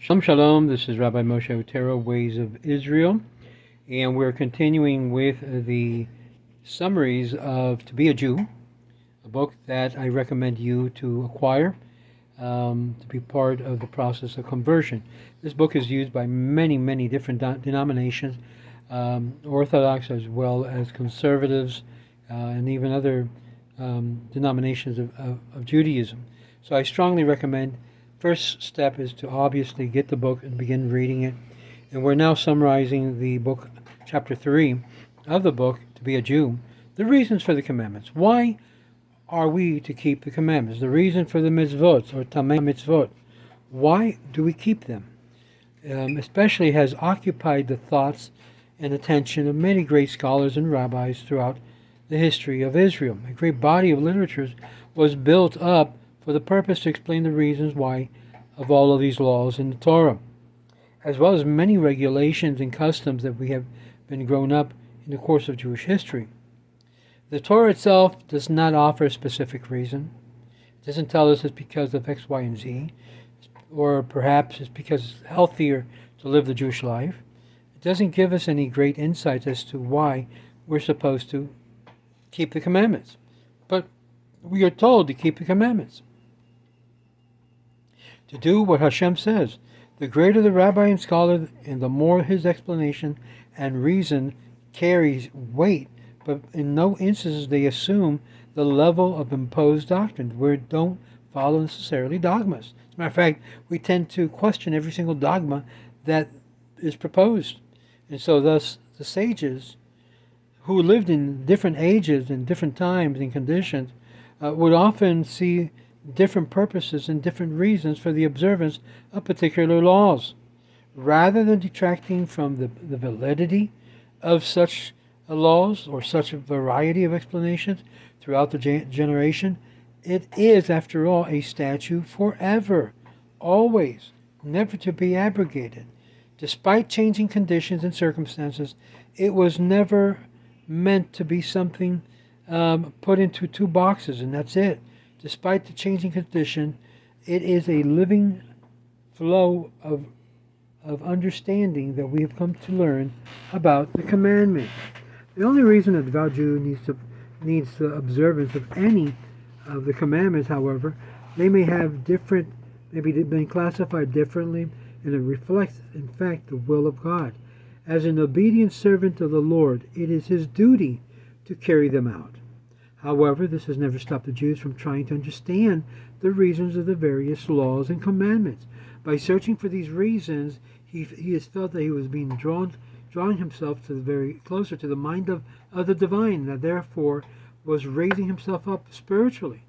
Shalom, shalom. This is Rabbi Moshe Otero, Ways of Israel, and we're continuing with the summaries of To Be a Jew, a book that I recommend you to acquire to be part of the process of conversion. This book is used by many different denominations, Orthodox as well as conservatives, and even other denominations of Judaism. So I strongly recommend. First step is to obviously get the book and begin reading it. And we're now summarizing the book, chapter 3 of the book, To Be a Jew, the reasons for the commandments. Why are we to keep the commandments? The reason for the mitzvot, or tamei mitzvot. Why do we keep them? Especially has occupied the thoughts and attention of many great scholars and rabbis throughout the history of Israel. A great body of literature was built up for the purpose to explain the reasons why of all of these laws in the Torah, as well as many regulations and customs that we have been grown up in the course of Jewish history. The Torah itself does not offer a specific reason. It doesn't tell us it's because of X, Y, and Z, or perhaps it's because it's healthier to live the Jewish life. It doesn't give us any great insights as to why we're supposed to keep the commandments. But we are told to keep the commandments, to do what Hashem says. The greater the rabbi and scholar, and the more his explanation and reason carries weight, but in no instances they assume the level of imposed doctrine, where it don't follow necessarily dogmas. As a matter of fact, we tend to question every single dogma that is proposed. And so thus the sages, who lived in different ages and different times and conditions, would often see different purposes and different reasons for the observance of particular laws. Rather than detracting from the validity of such laws or such a variety of explanations throughout the generation, it is, after all, a statute forever, always, never to be abrogated. Despite changing conditions and circumstances, it was never meant to be something put into two boxes and that's it. Despite the changing condition, it is a living flow of understanding that we have come to learn about the commandment. The only reason a devout Jew needs the observance of any of the commandments, however, they may have different, maybe they've been classified differently, and it reflects, in fact, the will of God. As an obedient servant of the Lord, it is his duty to carry them out. However, this has never stopped the Jews from trying to understand the reasons of the various laws and commandments. By searching for these reasons, he has felt that he was being drawing himself to the very closer to the mind of the divine, that therefore was raising himself up spiritually.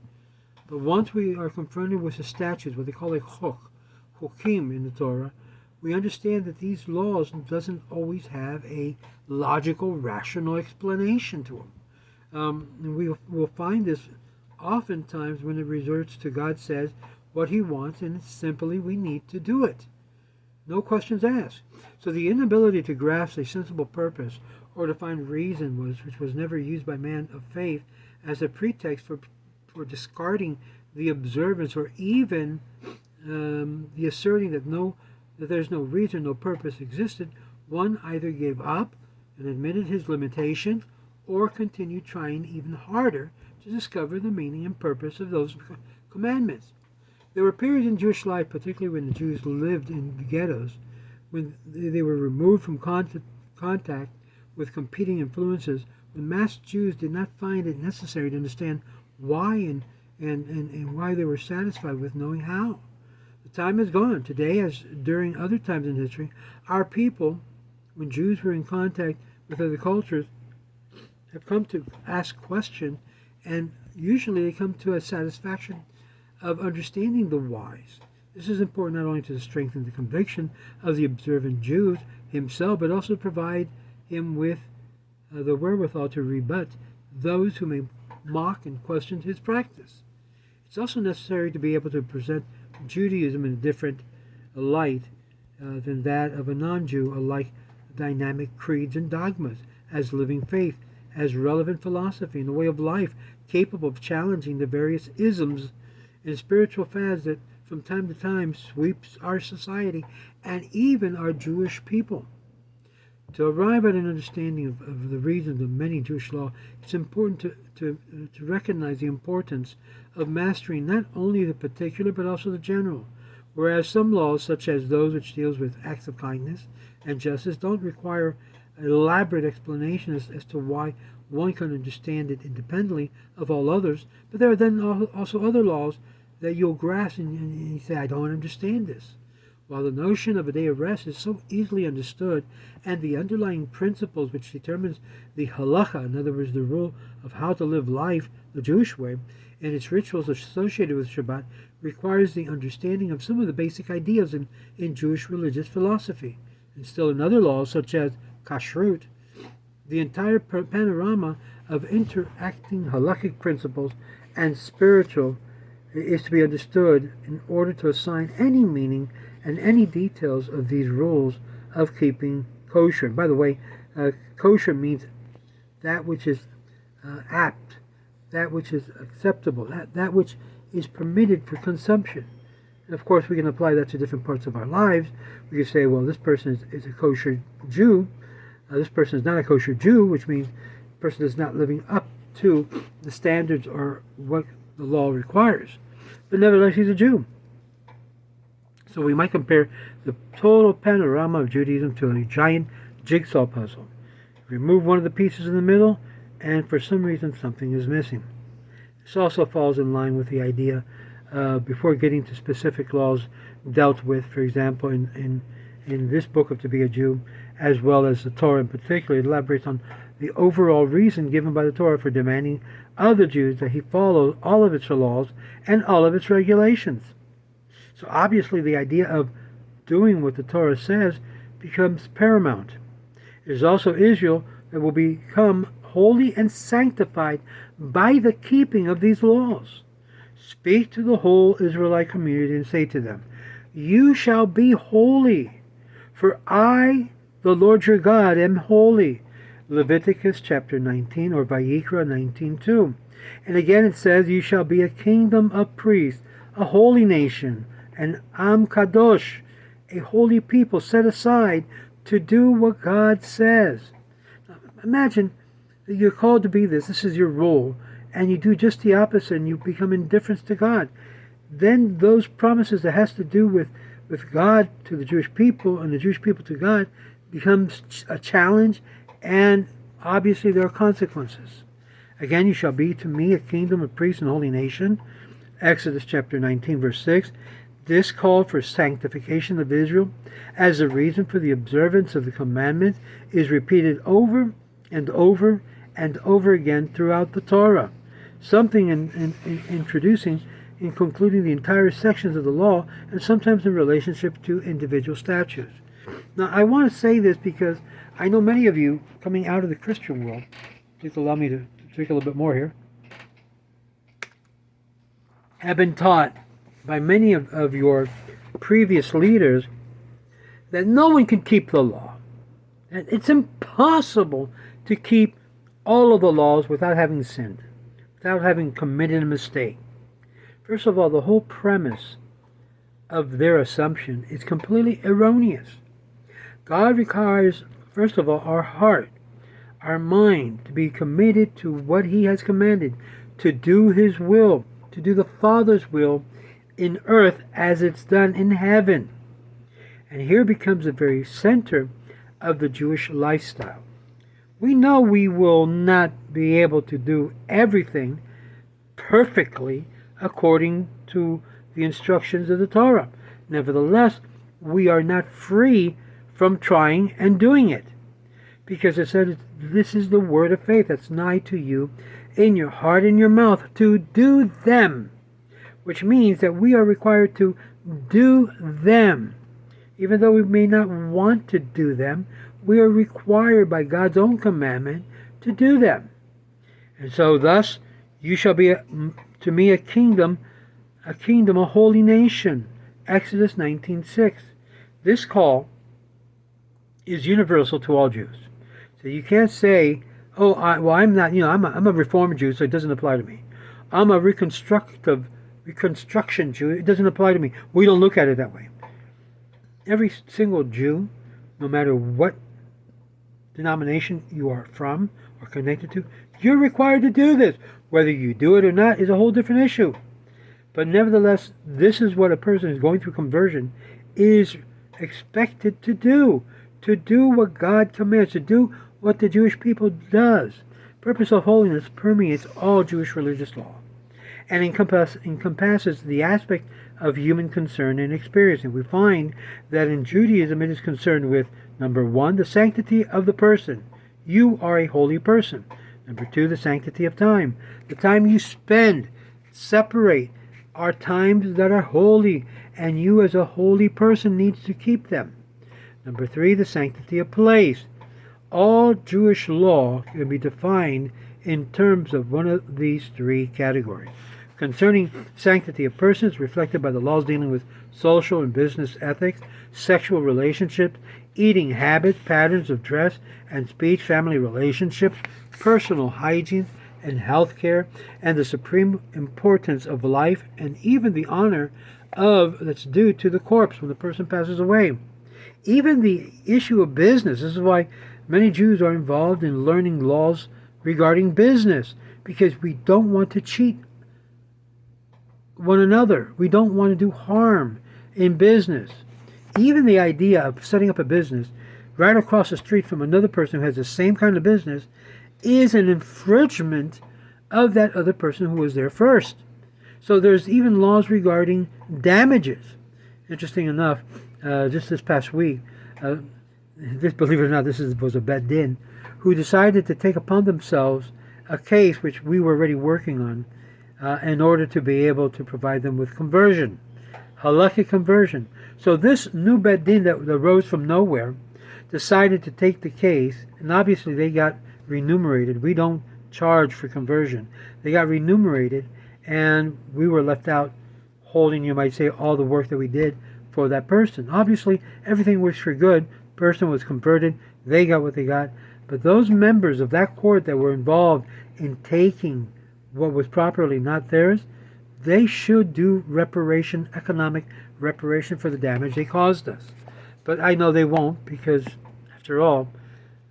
But once we are confronted with the statutes, what they call a chokim in the Torah, we understand that these laws doesn't always have a logical, rational explanation to them. And we will find this oftentimes when it resorts to God says what he wants, and it's simply we need to do it. No questions asked. So the inability to grasp a sensible purpose or to find reason which was never used by man of faith as a pretext for discarding the observance, or even the asserting that there's no reason, no purpose existed. One either gave up and admitted his limitation, or continued trying even harder to discover the meaning and purpose of those commandments. There were periods in Jewish life, particularly when the Jews lived in the ghettos, when they were removed from contact with competing influences, when mass Jews did not find it necessary to understand why and why they were satisfied with knowing how. The time is gone. Today, as during other times in history, our people, when Jews were in contact with other cultures, have come to ask questions, and usually they come to a satisfaction of understanding the whys. This is important not only to strengthen the conviction of the observant Jew himself, but also provide him with the wherewithal to rebut those who may mock and question his practice. It's also necessary to be able to present Judaism in a different light than that of a non-Jew, alike dynamic creeds and dogmas, as living faith, as relevant philosophy and a way of life capable of challenging the various isms and spiritual fads that from time to time sweeps our society and even our Jewish people. To arrive at an understanding of the reasons of many Jewish law, it's important to recognize the importance of mastering not only the particular but also the general. Whereas some laws, such as those which deals with acts of kindness and justice, don't require elaborate explanation as to why one can understand it independently of all others, but there are then also other laws that you'll grasp and you say, I don't understand this. While the notion of a day of rest is so easily understood, and the underlying principles which determines the halacha, in other words, the rule of how to live life the Jewish way, and its rituals associated with Shabbat, requires the understanding of some of the basic ideas in Jewish religious philosophy. And still in other laws, such as kashrut, the entire panorama of interacting halakhic principles and spiritual is to be understood in order to assign any meaning and any details of these rules of keeping kosher. And by the way, kosher means that which is apt, that which is acceptable, that which is permitted for consumption. And of course, we can apply that to different parts of our lives. We can say, well, this person is a kosher Jew. This person is not a kosher Jew, which means the person is not living up to the standards or what the law requires. But nevertheless, he's a Jew. So we might compare the total panorama of Judaism to a giant jigsaw puzzle. Remove one of the pieces in the middle, and for some reason something is missing. This also falls in line with the idea, before getting to specific laws dealt with, for example, in this book of To Be a Jew, as well as the Torah in particular, it elaborates on the overall reason given by the Torah for demanding of the Jews that he follow all of its laws and all of its regulations. So obviously the idea of doing what the Torah says becomes paramount. It is also Israel that will become holy and sanctified by the keeping of these laws. Speak to the whole Israelite community and say to them, you shall be holy, for I, the Lord your God, am holy. Leviticus chapter 19, or Vayikra 19:2. And again it says, you shall be a kingdom of priests, a holy nation, an Am Kadosh, a holy people set aside to do what God says. Now, imagine that you're called to be this is your role, and you do just the opposite and you become indifferent to God. Then those promises that has to do with God to the Jewish people and the Jewish people to God becomes a challenge, and obviously there are consequences. Again, you shall be to me a kingdom of priests and holy nation. Exodus chapter 19, verse 6. This call for sanctification of Israel as a reason for the observance of the commandments is repeated over and over and over again throughout the Torah. Something in introducing, in concluding the entire sections of the law, and sometimes in relationship to individual statutes. Now, I want to say this because I know many of you coming out of the Christian world, please allow me to drink a little bit more here, have been taught by many of your previous leaders that no one can keep the law. And it's impossible to keep all of the laws without having sinned, without having committed a mistake. First of all, the whole premise of their assumption is completely erroneous. God requires, first of all, our heart, our mind, to be committed to what He has commanded, to do His will, to do the Father's will in earth as it's done in heaven. And here becomes the very center of the Jewish lifestyle. We know we will not be able to do everything perfectly according to the instructions of the Torah. Nevertheless, we are not free from trying and doing it, because it said this is the word of faith that's nigh to you, in your heart and your mouth, to do them, which means that we are required to do them. Even though we may not want to do them, we are required by God's own commandment to do them. And so thus, you shall be to me a kingdom, a holy nation. Exodus 19:6. This call is universal to all Jews. So you can't say, I'm not, I'm a Reformed Jew, so it doesn't apply to me. I'm a reconstructive Reconstruction Jew, it doesn't apply to me. We don't look at it that way. Every single Jew, no matter what denomination you are from or connected to, you're required to do this. Whether you do it or not is a whole different issue. But nevertheless, this is what a person who's going through conversion is expected to do. To do what God commands, to do what the Jewish people does. Purpose of holiness permeates all Jewish religious law and encompasses the aspect of human concern and experience. And we find that in Judaism it is concerned with, number one, the sanctity of the person. You are a holy person. Number two, the sanctity of time. The time you spend, separate, are times that are holy, and you as a holy person needs to keep them. Number three, the sanctity of place. All Jewish law can be defined in terms of one of these three categories. Concerning sanctity of persons, reflected by the laws dealing with social and business ethics, sexual relationships, eating habits, patterns of dress and speech, family relationships, personal hygiene and health care, and the supreme importance of life and even the honor that's due to the corpse when the person passes away. Even the issue of business. This is why many Jews are involved in learning laws regarding business, because we don't want to cheat one another. We don't want to do harm in business. Even the idea of setting up a business right across the street from another person who has the same kind of business is an infringement of that other person who was there first. So there's even laws regarding damages. Interesting enough, just this past week, believe it or not, was a Bet Din, who decided to take upon themselves a case which we were already working on in order to be able to provide them with conversion, halakhic conversion. So this new Bet Din that arose from nowhere decided to take the case, and obviously they got remunerated. We don't charge for conversion. They got remunerated, and we were left out holding, you might say, all the work that we did for that person. Obviously, everything works for good. Person was converted. They got what they got. But those members of that court that were involved in taking what was properly not theirs, they should do reparation, economic reparation for the damage they caused us. But I know they won't, because, after all,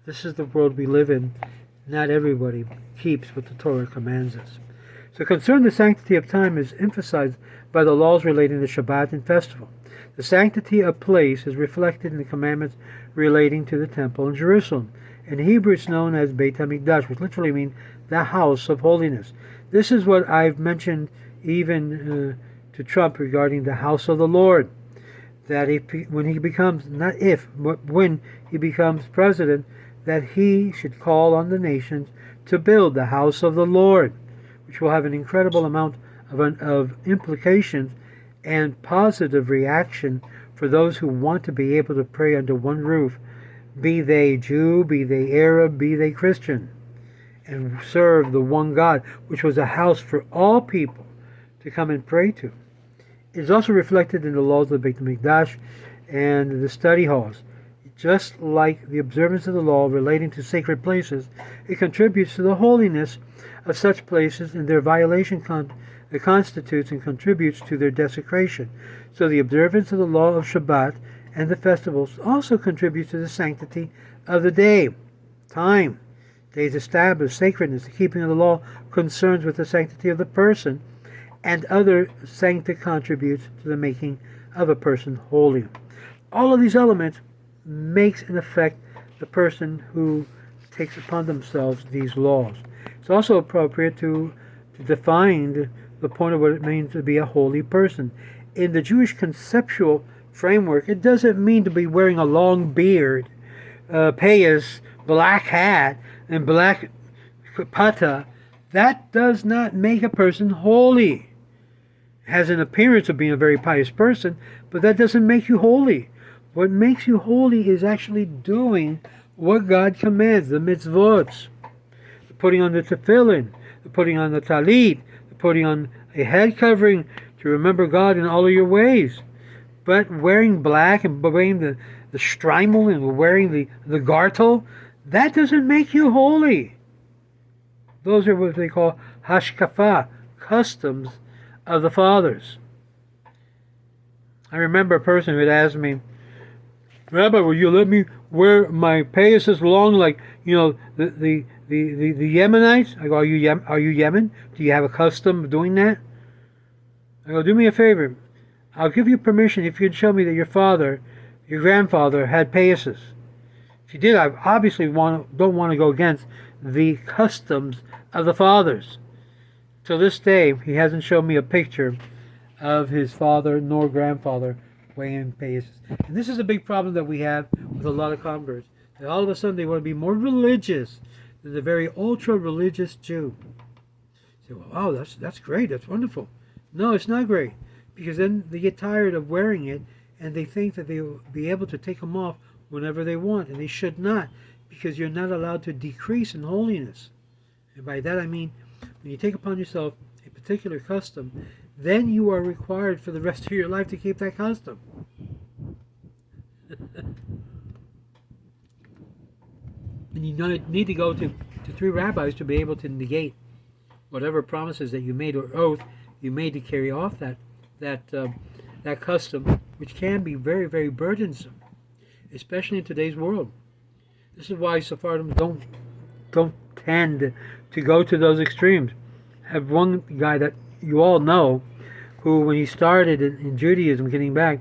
this is the world we live in. Not everybody keeps what the Torah commands us. So concerning the sanctity of time is emphasized by the laws relating to Shabbat and festival. The sanctity of place is reflected in the commandments relating to the temple in Jerusalem. In Hebrew it's known as Beit HaMikdash, which literally means the house of holiness. This is what I've mentioned even to Trump regarding the house of the Lord. That when he becomes president, that he should call on the nations to build the house of the Lord, which will have an incredible amount of implications and positive reaction for those who want to be able to pray under one roof, be they Jew, be they Arab, be they Christian, and serve the one God, which was a house for all people to come and pray to. It is also reflected in the laws of the Beit HaMikdash and the study halls. Just like the observance of the law relating to sacred places, it contributes to the holiness of such places, and their violation constitutes and contributes to their desecration. So the observance of the law of Shabbat and the festivals also contributes to the sanctity of the day, time. Days established sacredness. The keeping of the law concerns with the sanctity of the person, and other sanctity contributes to the making of a person holy. All of these elements makes in effect the person who takes upon themselves these laws. It's also appropriate to define the point of what it means to be a holy person. In the Jewish conceptual framework, it doesn't mean to be wearing a long beard, payas, black hat, and black pata. That does not make a person holy. It has an appearance of being a very pious person, but that doesn't make you holy. What makes you holy is actually doing what God commands, the mitzvot. The putting on the tefillin, the putting on the talit, the putting on a head covering to remember God in all of your ways. But wearing black and wearing the shtreimel and wearing the gartel, that doesn't make you holy. Those are what they call hashkafa, customs of the fathers. I remember a person who had asked me, Rabbi, will you let me wear my payas long like, the Yemenites? I go, are you Yemen? Do you have a custom of doing that? I go, do me a favor. I'll give you permission if you can show me that your grandfather had payas. If you did, I obviously don't want to go against the customs of the fathers. To this day, he hasn't shown me a picture of his father nor grandfather wearing payas. And this is a big problem that we have with a lot of converts. That all of a sudden they want to be more religious than the very ultra-religious Jew. You say, well, wow, that's great, that's wonderful. No, it's not great. Because then they get tired of wearing it and they think that they will be able to take them off whenever they want. And they should not, because you're not allowed to decrease in holiness. And by that I mean, when you take upon yourself a particular custom, then you are required for the rest of your life to keep that custom. And you need to go to 3 rabbis to be able to negate whatever promises that you made or oath you made to carry off that custom, which can be very, very burdensome, especially in today's world. This is why Sephardim don't tend to go to those extremes. I have one guy that you all know, who when he started in Judaism, getting back,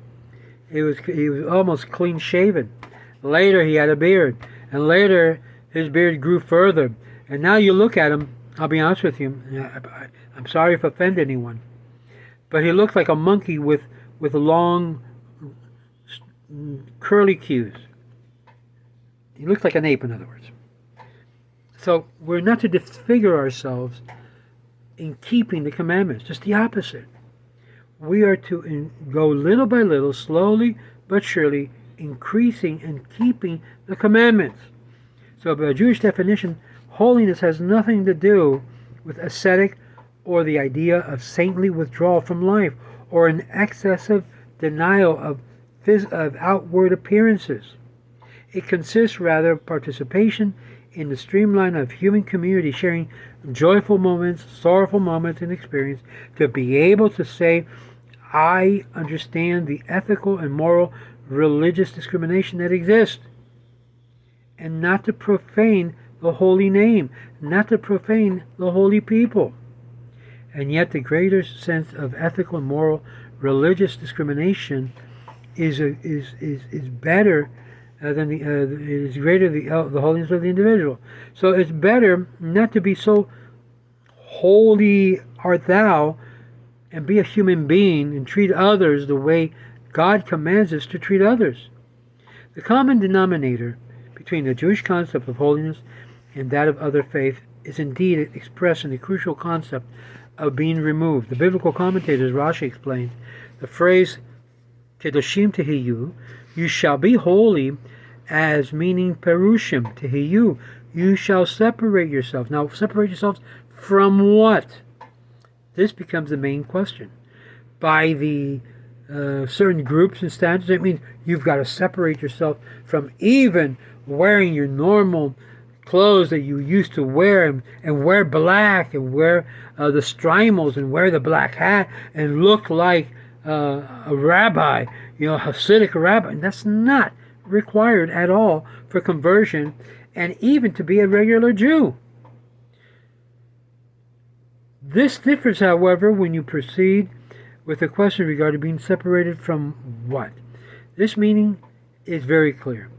he was almost clean shaven. Later he had a beard, and later his beard grew further. And now you look at him, I'll be honest with you, I'm sorry if I offend anyone, but he looks like a monkey with long curly cues. He looks like an ape, in other words. So we're not to disfigure ourselves in keeping the commandments, just the opposite. We are to go little by little, slowly but surely, increasing and keeping the commandments. So by a Jewish definition, holiness has nothing to do with ascetic or the idea of saintly withdrawal from life or an excessive denial of outward appearances. It consists rather of participation in the streamline of human community, sharing joyful moments, sorrowful moments, and experience, to be able to say, I understand the ethical and moral religious discrimination that exists, and not to profane the holy name, not to profane the holy people. And yet the greater sense of ethical and moral religious discrimination is better than is greater the holiness of the individual. So it's better not to be so holy art thou and be a human being and treat others the way God commands us to treat others. The common denominator between the Jewish concept of holiness and that of other faiths is indeed expressed in the crucial concept of being removed. The biblical commentators, Rashi explains, the phrase Kedoshim Tehiyu, you shall be holy, as meaning Perushim Tehiyu, you shall separate yourself. Now, separate yourselves from what? This becomes the main question. By the certain groups and standards, it means you've got to separate yourself from even wearing your normal clothes that you used to wear, and wear black, and wear the strimals, and wear the black hat, and look like a rabbi, a Hasidic rabbi. And that's not required at all for conversion, and even to be a regular Jew. This differs, however, when you proceed with the question regarding being separated from what. This meaning is very clear.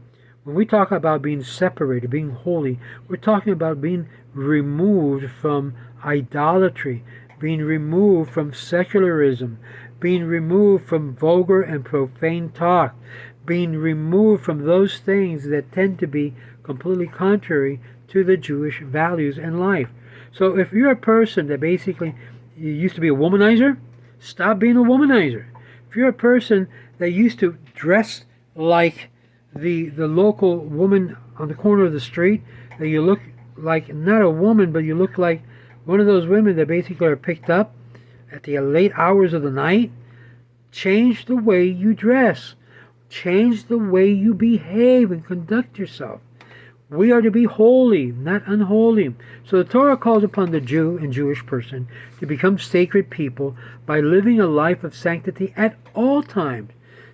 When we talk about being separated, being holy, we're talking about being removed from idolatry, being removed from secularism, being removed from vulgar and profane talk, being removed from those things that tend to be completely contrary to the Jewish values and life. So if you're a person that basically you used to be a womanizer, stop being a womanizer. If you're a person that used to dress like the local woman on the corner of the street, that you look like not a woman, but you look like one of those women that basically are picked up at the late hours of the night, change the way you dress. Change the way you behave and conduct yourself. We are to be holy, not unholy. So the Torah calls upon the Jew and Jewish person to become sacred people by living a life of sanctity at all times.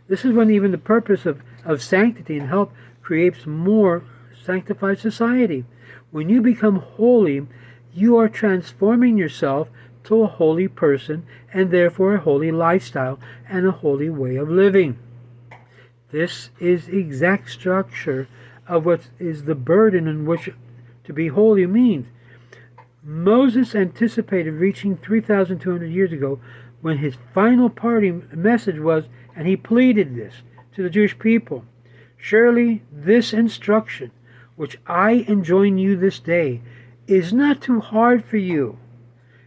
This is when even the purpose of sanctity and help creates more sanctified society. When you become holy, you are transforming yourself to a holy person and therefore a holy lifestyle and a holy way of living. This is the exact structure of what is the burden in which to be holy means. Moses anticipated reaching 3,200 years ago when his final parting message was, and he pleaded this to the Jewish people, surely this instruction which I enjoin you this day is not too hard for you.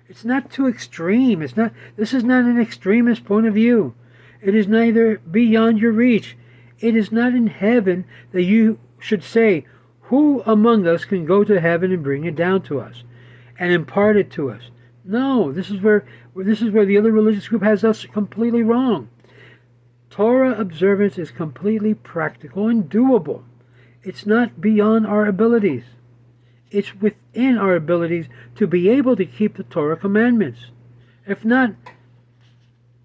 It's not too extreme. This is not an extremist point of view. It is neither beyond your reach. It is not in heaven that you should say, who among us can go to heaven and bring it down to us and impart it to us? No, this is where the other religious group has us completely wrong. Torah observance is completely practical and doable. It's not beyond our abilities. It's within our abilities to be able to keep the Torah commandments. If not,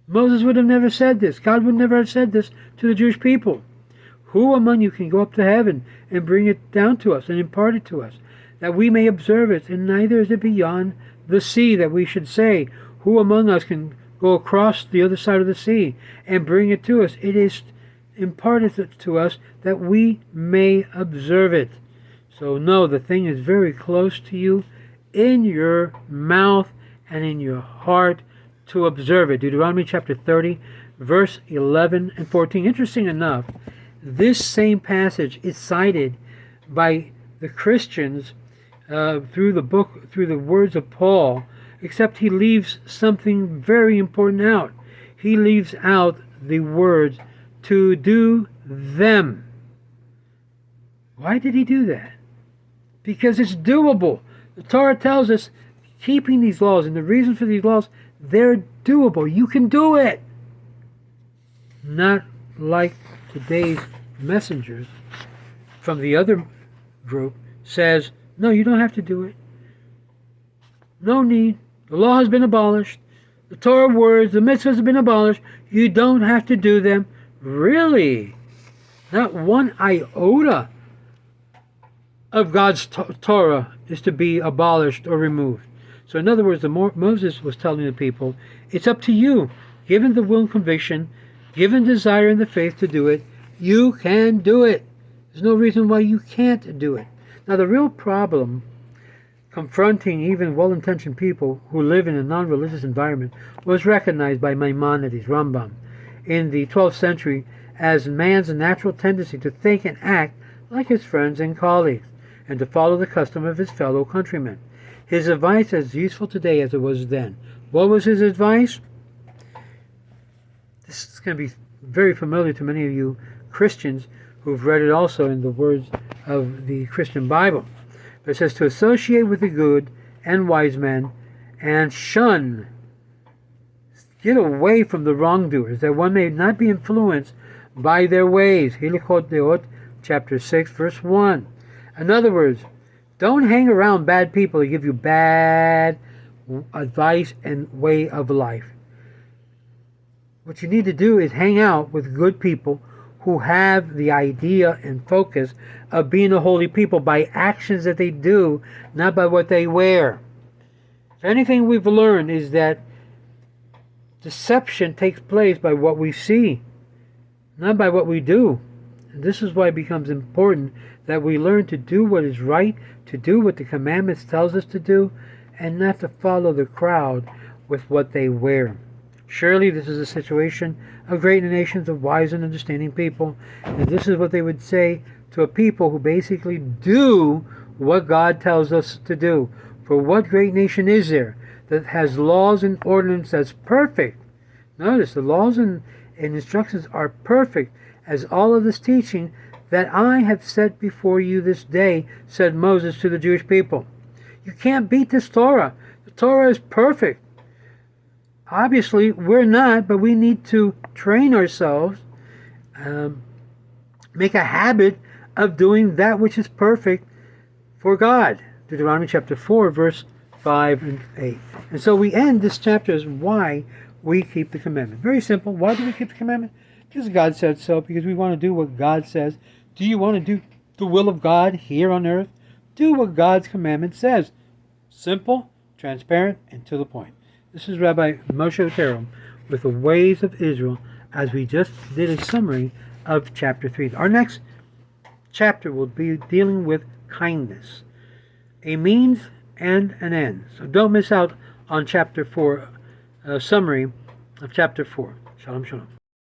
Moses would have never said this. God would never have said this to the Jewish people. Who among you can go up to heaven and bring it down to us and impart it to us, that we may observe it? And neither is it beyond the sea that we should say, who among us can go across the other side of the sea and bring it to us? It is imparted to us that we may observe it. So no, the thing is very close to you, in your mouth and in your heart, to observe it. Deuteronomy chapter 30, verse 11 and 14. Interesting enough, this same passage is cited by the Christians through the words of Paul, except he leaves something very important out. He leaves out the words, to do them. Why did he do that? Because it's doable. The Torah tells us keeping these laws, and the reason for these laws, they're doable. You can do it. Not like today's messengers from the other group says, no, you don't have to do it. No need. The law has been abolished. The Torah words, the mitzvahs have been abolished. You don't have to do them. Really? Not one iota of God's Torah is to be abolished or removed. So in other words, Moses was telling the people, it's up to you. Given the will and conviction, given desire and the faith to do it, you can do it. There's no reason why you can't do it. Now the real problem confronting even well-intentioned people who live in a non-religious environment was recognized by Maimonides, Rambam, in the 12th century as man's natural tendency to think and act like his friends and colleagues, and to follow the custom of his fellow countrymen. His advice is as useful today as it was then. What was his advice? This is going to be very familiar to many of you Christians who've read it also in the words of the Christian Bible. But it says to associate with the good and wise men and shun, get away from the wrongdoers, that one may not be influenced by their ways. Hilchot Deot, chapter 6, verse 1. In other words, don't hang around bad people who give you bad advice and way of life. What you need to do is hang out with good people who have the idea and focus of being a holy people by actions that they do, not by what they wear. If anything we've learned is that deception takes place by what we see, not by what we do. And this is why it becomes important that we learn to do what is right, to do what the commandments tells us to do, and not to follow the crowd with what they wear. Surely this is a situation of great nations of wise and understanding people, and this is what they would say to a people who basically do what God tells us to do. For what great nation is there that has laws and ordinance that's perfect? Notice, the laws and instructions are perfect, as all of this teaching that I have set before you this day, said Moses to the Jewish people. You can't beat this Torah. The Torah is perfect. Obviously, we're not, but we need to train ourselves, make a habit of doing that which is perfect, for God. Deuteronomy chapter 4, verse 5 and 8. And so we end this chapter as why we keep the commandment. Very simple. Why do we keep the commandment? Because God said so, because we want to do what God says. Do you want to do the will of God here on earth? Do what God's commandment says. Simple, transparent, and to the point. This is Rabbi Moshe Otero with the Ways of Israel, as we just did a summary of chapter 3. Our next chapter will be dealing with kindness, a means and an end. So don't miss out on chapter 4, summary of chapter 4. Shalom, shalom.